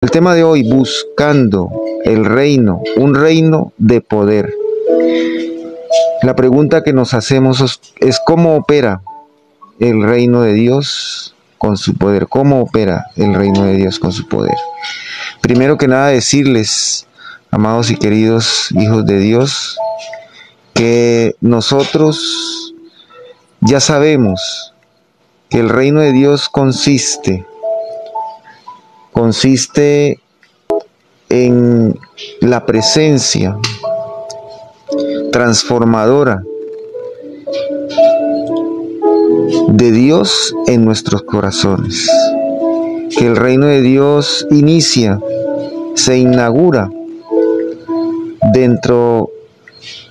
El tema de hoy, buscando el reino, un reino de poder. La pregunta que nos hacemos es ¿cómo opera el reino de Dios con su poder? ¿Cómo opera el reino de Dios con su poder? Primero que nada decirles, amados y queridos hijos de Dios, que nosotros ya sabemos que el reino de Dios consiste en la presencia transformadora de Dios en nuestros corazones. Que el reino de Dios se inaugura dentro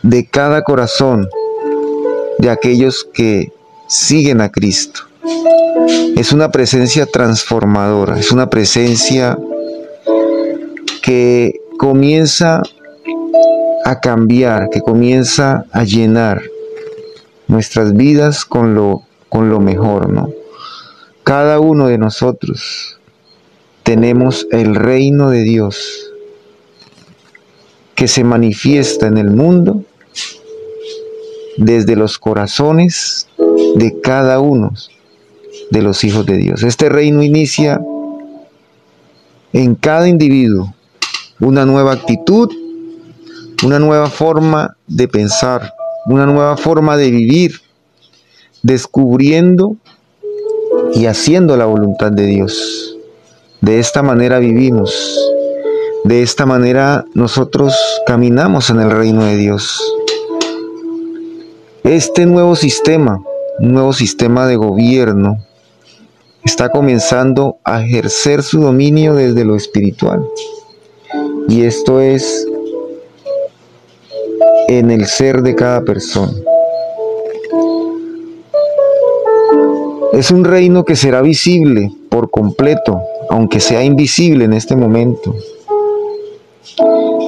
de cada corazón de aquellos que siguen a Cristo. Es una presencia transformadora, es una presencia que comienza a cambiar, que comienza a llenar nuestras vidas con lo mejor, ¿no? Cada uno de nosotros tenemos el reino de Dios que se manifiesta en el mundo desde los corazones de cada uno de los hijos de Dios. Este reino inicia en cada individuo una nueva actitud, una nueva forma de pensar, una nueva forma de vivir, descubriendo y haciendo la voluntad de Dios. De esta manera vivimos, de esta manera nosotros caminamos en el reino de Dios. Este nuevo sistema, un nuevo sistema de gobierno, está comenzando a ejercer su dominio desde lo espiritual. Y esto es en el ser de cada persona. Es un reino que será visible por completo, aunque sea invisible en este momento.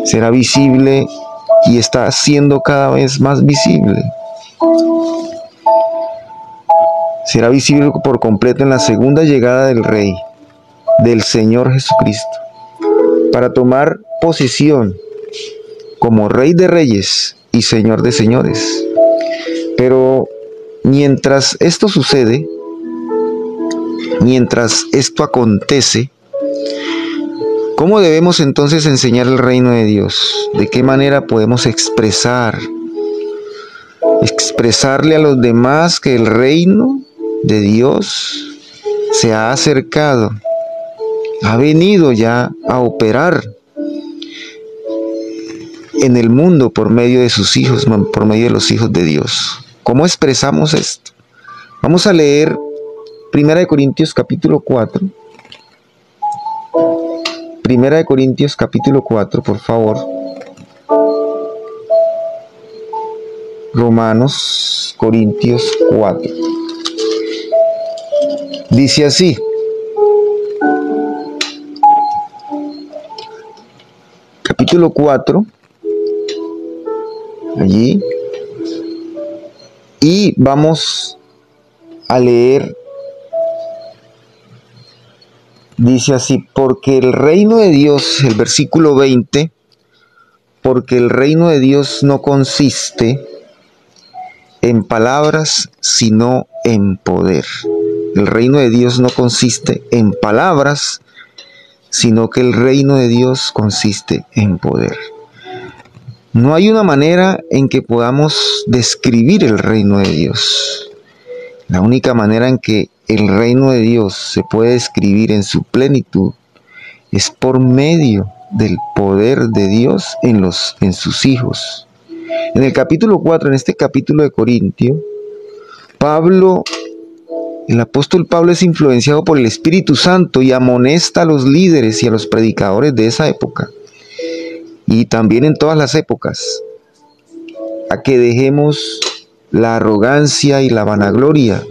Será visible y está siendo cada vez más visible. Será visible por completo en la segunda llegada del Rey, del Señor Jesucristo, para tomar posición como Rey de Reyes y Señor de Señores. Pero mientras esto sucede, mientras esto acontece, ¿cómo debemos entonces enseñar el reino de Dios? ¿De qué manera podemos expresarle a los demás que el reino de Dios se ha acercado, ha venido ya a operar en el mundo por medio de sus hijos, por medio de los hijos de Dios? ¿Cómo expresamos esto? Vamos a leer 1 Corintios capítulo 4. 1 Corintios capítulo 4, por favor. Corintios 4. Dice así: capítulo 4, allí, y vamos a leer. Dice así: porque el reino de Dios, el versículo 20, porque el reino de Dios no consiste en palabras, sino en poder. El reino de Dios no consiste en palabras, sino que el reino de Dios consiste en poder. No hay una manera en que podamos describir el reino de Dios. La única manera en que el reino de Dios se puede describir en su plenitud es por medio del poder de Dios en sus hijos. En el capítulo 4, en este capítulo de Corintio, el apóstol Pablo es influenciado por el Espíritu Santo y amonesta a los líderes y a los predicadores de esa época, y también en todas las épocas, a que dejemos la arrogancia y la vanagloria.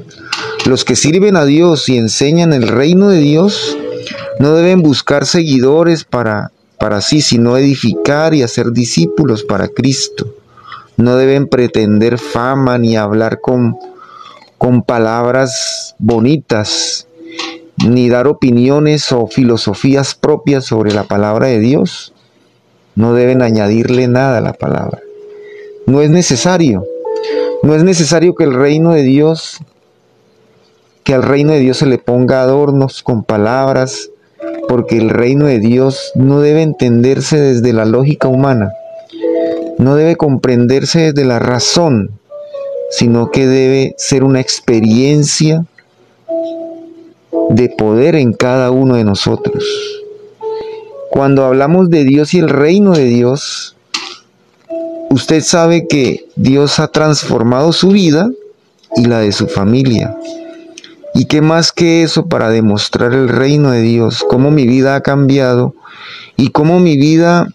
Los que sirven a Dios y enseñan el reino de Dios no deben buscar seguidores para sí, sino edificar y hacer discípulos para Cristo. No deben pretender fama ni hablar con palabras bonitas, ni dar opiniones o filosofías propias sobre la palabra de Dios. No deben añadirle nada a la palabra. No es necesario. No es necesario que al reino de Dios se le ponga adornos con palabras, porque el reino de Dios no debe entenderse desde la lógica humana, no debe comprenderse desde la razón, sino que debe ser una experiencia de poder en cada uno de nosotros. Cuando hablamos de Dios y el reino de Dios, usted sabe que Dios ha transformado su vida y la de su familia. ¿Y qué más que eso para demostrar el reino de Dios? Cómo mi vida ha cambiado y cómo mi vida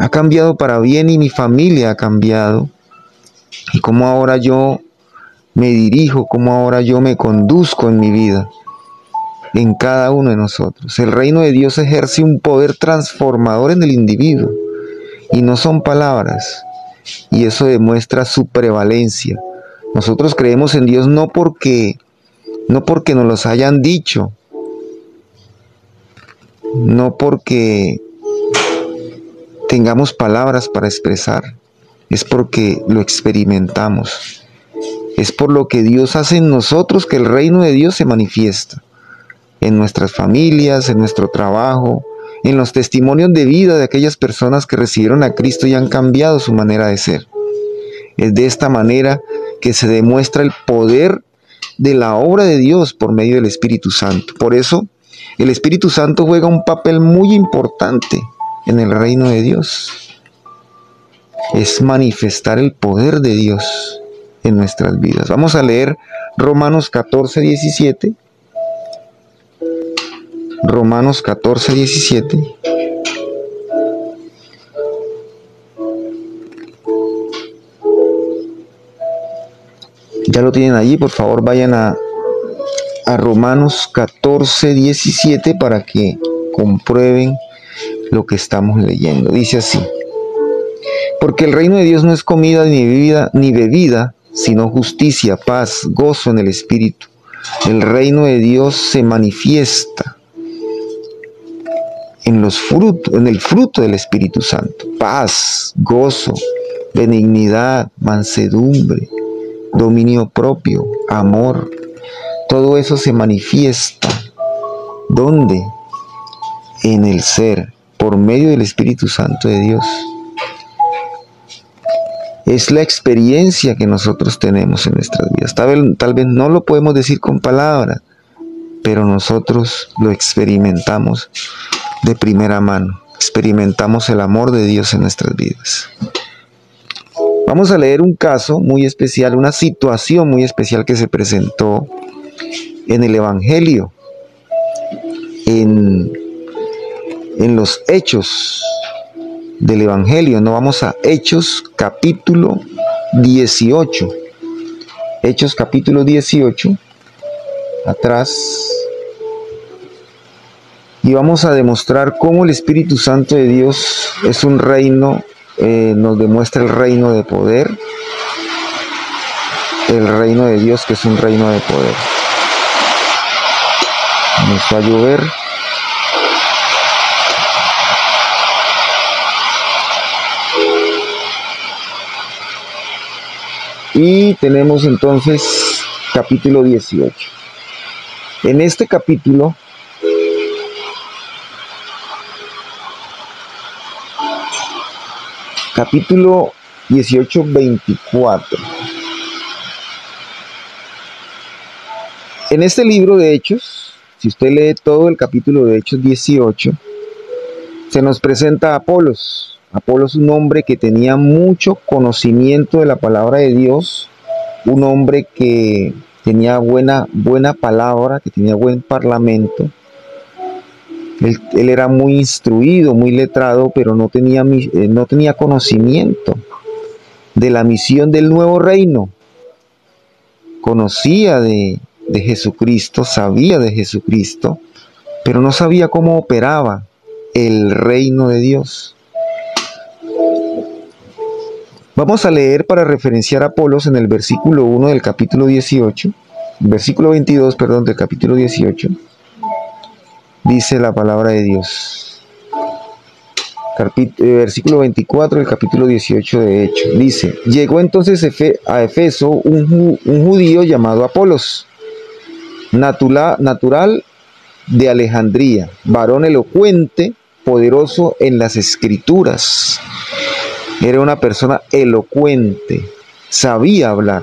ha cambiado para bien y mi familia ha cambiado. Y cómo ahora yo me dirijo, cómo ahora yo me conduzco en mi vida, en cada uno de nosotros. El reino de Dios ejerce un poder transformador en el individuo y no son palabras, y eso demuestra su prevalencia. Nosotros creemos en Dios no porque nos los hayan dicho, no porque tengamos palabras para expresar, es porque lo experimentamos. Es por lo que Dios hace en nosotros que el reino de Dios se manifiesta en nuestras familias, en nuestro trabajo, en los testimonios de vida de aquellas personas que recibieron a Cristo y han cambiado su manera de ser. Es de esta manera que se demuestra el poder de la obra de Dios por medio del Espíritu Santo. Por eso, el Espíritu Santo juega un papel muy importante en el reino de Dios. Es manifestar el poder de Dios en nuestras vidas. Vamos a leer Romanos 14, 17. Romanos 14, 17. Ya lo tienen allí, por favor vayan a Romanos 14, 17 para que comprueben lo que estamos leyendo. Dice así: porque el reino de Dios no es comida ni bebida, sino justicia, paz, gozo en el Espíritu. El reino de Dios se manifiesta en el fruto del Espíritu Santo: paz, gozo, benignidad, mansedumbre, dominio propio, amor. Todo eso se manifiesta. ¿Dónde? En el ser, por medio del Espíritu Santo de Dios. Es la experiencia que nosotros tenemos en nuestras vidas. Tal vez no lo podemos decir con palabras, pero nosotros lo experimentamos de primera mano. Experimentamos el amor de Dios en nuestras vidas. Vamos a leer un caso muy especial, una situación muy especial que se presentó en el Evangelio, en los hechos del Evangelio. No, vamos a Hechos capítulo 18. Hechos capítulo 18, atrás. Y vamos a demostrar cómo el Espíritu Santo de Dios es un reino, nos demuestra el reino de poder, el reino de Dios que es un reino de poder. Nos va a llover. Y tenemos entonces capítulo 18. En este capítulo capítulo 18, 24. En este libro de Hechos, si usted lee todo el capítulo de Hechos 18, se nos presenta a Apolos. Apolos, un hombre que tenía mucho conocimiento de la palabra de Dios, un hombre que tenía buena palabra, que tenía buen parlamento. Él era muy instruido, muy letrado, pero no tenía conocimiento de la misión del nuevo reino. Conocía de Jesucristo, sabía de Jesucristo, pero no sabía cómo operaba el reino de Dios. Vamos a leer para referenciar a Apolos en el versículo 1 del capítulo 18, versículo 22, perdón, del capítulo 18. Dice la palabra de Dios. Versículo 24 del capítulo 18 de Hechos. Dice: llegó entonces a Efeso un judío llamado Apolos, natural de Alejandría, varón elocuente, poderoso en las escrituras. Era una persona elocuente, sabía hablar.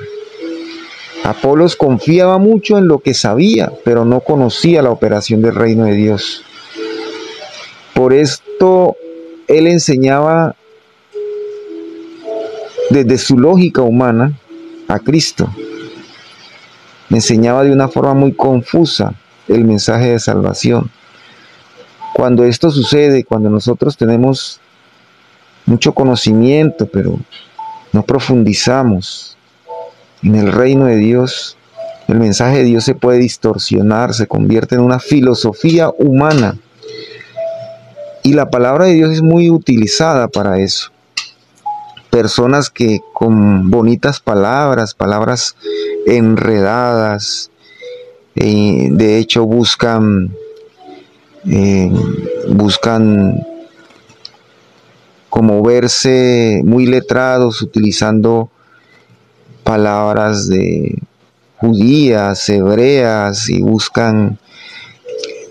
Apolos confiaba mucho en lo que sabía, pero no conocía la operación del reino de Dios. Por esto él enseñaba desde su lógica humana a Cristo. Enseñaba de una forma muy confusa el mensaje de salvación. Cuando esto sucede, cuando nosotros tenemos mucho conocimiento, pero no profundizamos en el reino de Dios, el mensaje de Dios se puede distorsionar, se convierte en una filosofía humana. Y la palabra de Dios es muy utilizada para eso. Personas que con bonitas palabras enredadas, de hecho buscan como verse muy letrados, utilizando palabras de judías, hebreas, y buscan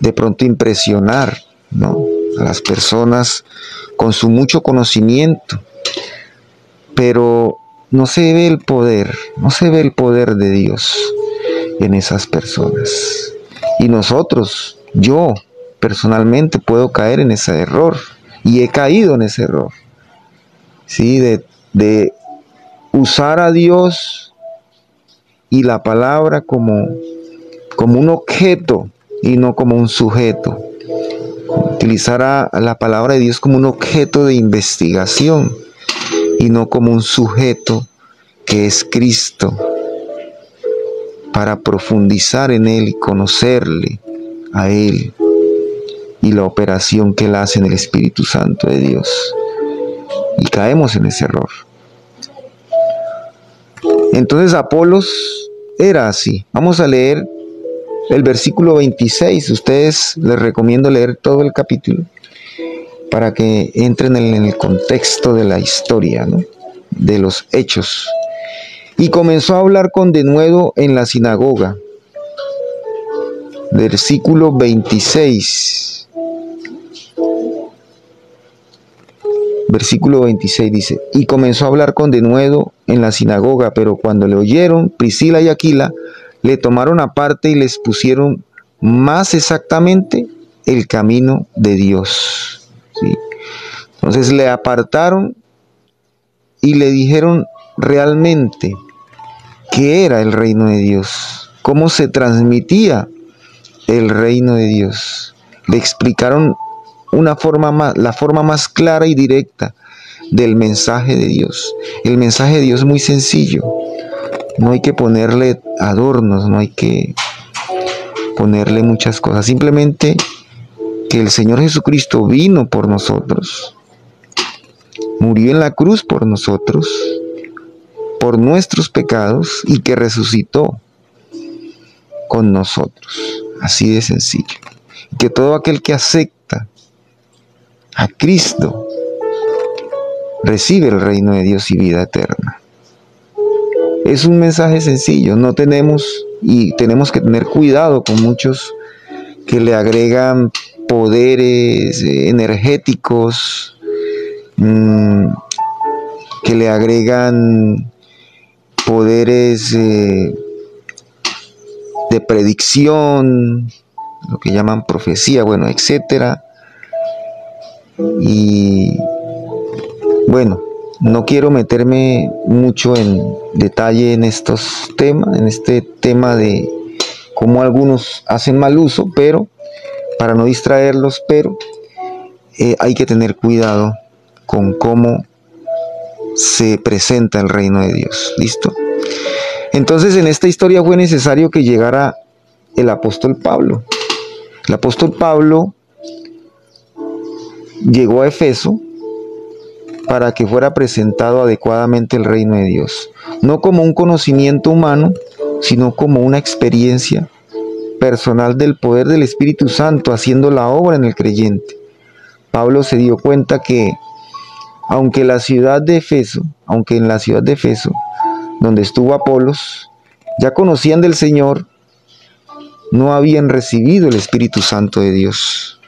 de pronto impresionar, ¿no?, a las personas con su mucho conocimiento, pero no se ve el poder, no se ve el poder de Dios en esas personas. Y nosotros, yo personalmente puedo caer en ese error, y he caído en ese error, ¿sí?, de usar a Dios y la palabra como un objeto y no como un sujeto. Utilizar a la palabra de Dios como un objeto de investigación y no como un sujeto que es Cristo, para profundizar en Él y conocerle a Él y la operación que Él hace en el Espíritu Santo de Dios. Y caemos en ese error. Entonces Apolos era así. Vamos a leer el versículo 26. Ustedes, les recomiendo leer todo el capítulo para que entren en el contexto de la historia, ¿no?, de los hechos. Y comenzó a hablar con denuedo en la sinagoga. Versículo 26. Versículo 26 dice: y comenzó a hablar con denuedo en la sinagoga, pero cuando le oyeron Priscila y Aquila, le tomaron aparte y les pusieron más exactamente el camino de Dios. ¿Sí? Entonces le apartaron y le dijeron realmente qué era el reino de Dios, cómo se transmitía el reino de Dios. Le explicaron la forma más clara y directa del mensaje de Dios. El mensaje de Dios es muy sencillo. No hay que ponerle adornos, no hay que ponerle muchas cosas. Simplemente que el Señor Jesucristo vino por nosotros, murió en la cruz por nosotros, por nuestros pecados, y que resucitó con nosotros. Así de sencillo. Y que todo aquel que acepta a Cristo recibe el reino de Dios y vida eterna. Es un mensaje sencillo. No tenemos que tener cuidado con muchos que le agregan poderes energéticos, que le agregan poderes de predicción, lo que llaman profecía, bueno, etcétera. Y bueno, no quiero meterme mucho en detalle en estos temas, en este tema de cómo algunos hacen mal uso, pero para no distraerlos, pero hay que tener cuidado con cómo se presenta el reino de Dios. ¿Listo? Entonces, en esta historia fue necesario que llegara el apóstol Pablo. El apóstol Pablo llegó a Efeso para que fuera presentado adecuadamente el reino de Dios, no como un conocimiento humano, sino como una experiencia personal del poder del Espíritu Santo haciendo la obra en el creyente. Pablo se dio cuenta que aunque en la ciudad de Efeso, donde estuvo Apolos, ya conocían del Señor, no habían recibido el Espíritu Santo de Dios.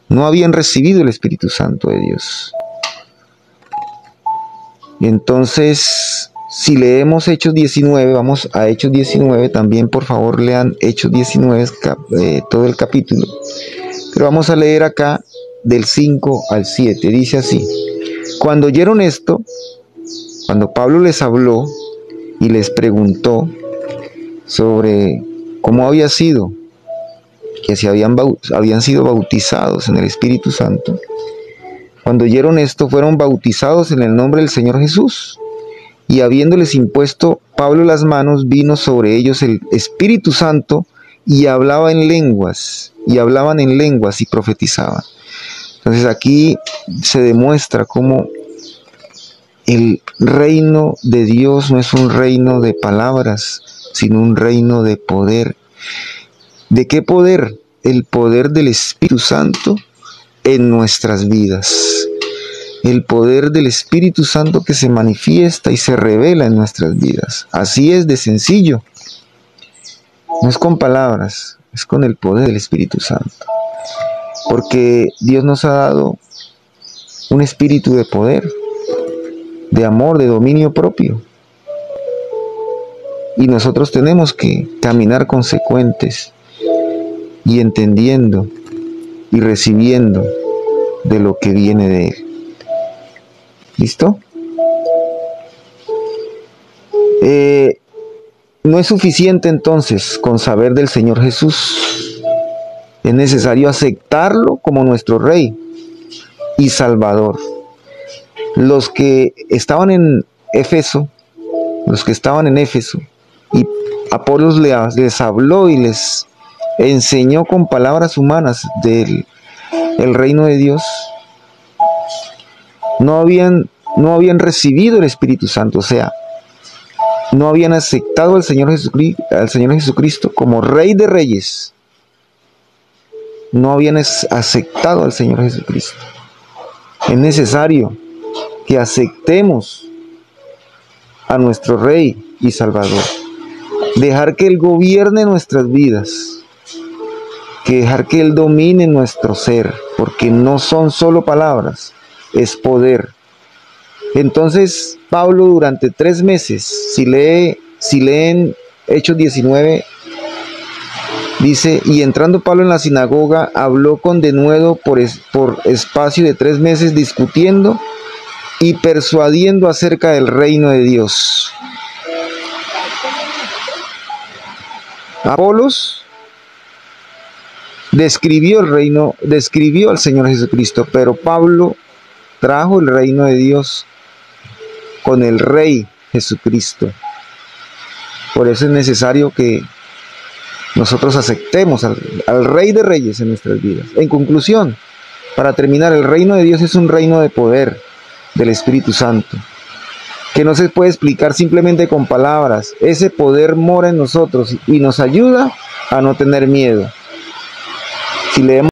No habían recibido el Espíritu Santo de Dios. Entonces, si leemos Hechos 19, vamos a Hechos 19, también por favor lean Hechos 19, todo el capítulo. Pero vamos a leer acá del 5 al 7, dice así: cuando oyeron esto, cuando Pablo les habló y les preguntó sobre cómo había sido, que si habían sido bautizados en el Espíritu Santo, cuando oyeron esto, fueron bautizados en el nombre del Señor Jesús. Y habiéndoles impuesto Pablo las manos, vino sobre ellos el Espíritu Santo, y hablaban en lenguas y profetizaban. Entonces aquí se demuestra cómo el reino de Dios no es un reino de palabras, sino un reino de poder. ¿De qué poder? El poder del Espíritu Santo en nuestras vidas. El poder del Espíritu Santo que se manifiesta y se revela en nuestras vidas. Así es de sencillo. No es con palabras, es con el poder del Espíritu Santo. Porque Dios nos ha dado un espíritu de poder, de amor, de dominio propio. Y nosotros tenemos que caminar consecuentes y entendiendo y recibiendo de lo que viene de Él. ¿Listo? No es suficiente entonces con saber del Señor Jesús. Es necesario aceptarlo como nuestro Rey y Salvador. Los que estaban en Éfeso, y Apolos les habló y les enseñó con palabras humanas del reino de Dios, no habían recibido el Espíritu Santo, o sea, no habían aceptado al Señor Jesucristo como Rey de Reyes. No habían aceptado al Señor Jesucristo. Es necesario que aceptemos a nuestro Rey y Salvador. Dejar que Él gobierne nuestras vidas. Dejar que Él domine nuestro ser. Porque no son solo palabras, es poder. Entonces, Pablo durante 3 meses, si leen Hechos 19, dice: y entrando Pablo en la sinagoga, habló con denuedo por espacio de 3 meses, discutiendo y persuadiendo acerca del reino de Dios. Apolos describió al Señor Jesucristo, pero Pablo trajo el reino de Dios con el Rey Jesucristo. Por eso es necesario que nosotros aceptemos al Rey de Reyes en nuestras vidas. En conclusión, para terminar, el reino de Dios es un reino de poder del Espíritu Santo, que no se puede explicar simplemente con palabras. Ese poder mora en nosotros y nos ayuda a no tener miedo. Si leemos